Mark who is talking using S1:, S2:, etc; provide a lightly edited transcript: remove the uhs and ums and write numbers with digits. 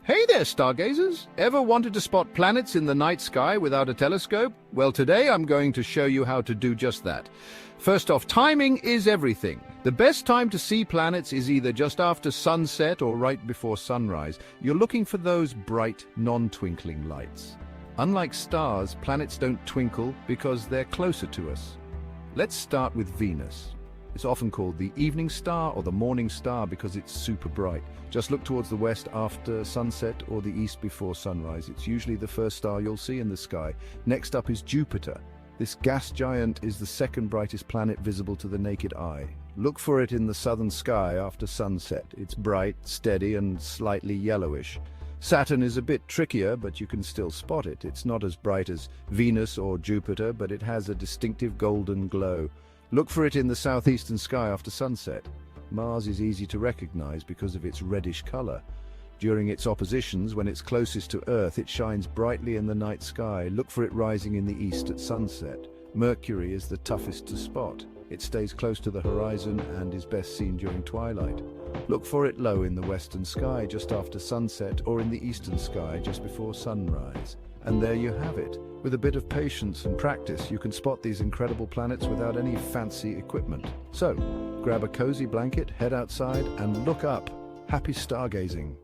S1: Hey there, stargazers! Ever wanted to spot planets in the night sky without a telescope? Well, today I'm going to show you how to do just that. First off, timing is everything. The best time to see planets is either just after sunset or right before sunrise. You're looking for those bright, non-twinkling lights. Unlike stars, planets don't twinkle because they're closer to us. Let's start with Venus. It's often called the evening star or the morning star because it's super bright. Just look towards the west after sunset or the east before sunrise. It's usually the first star you'll see in the sky. Next up is Jupiter. This gas giant is the second brightest planet visible to the naked eye. Look for it in the southern sky after sunset. It's bright, steady, and slightly yellowish. Saturn is a bit trickier, but you can still spot it. It's not as bright as Venus or Jupiter, but it has a distinctive golden glow. Look for it in the southeastern sky after sunset. Mars is easy to recognize because of its reddish color. During its oppositions, when it's closest to Earth, it shines brightly in the night sky. Look for it rising in the east at sunset. Mercury is the toughest to spot. It stays close to the horizon and is best seen during twilight. Look for it low in the western sky just after sunset or in the eastern sky just before sunrise. And there you have it. With a bit of patience and practice, you can spot these incredible planets without any fancy equipment. So, grab a cozy blanket, head outside, and look up. Happy stargazing!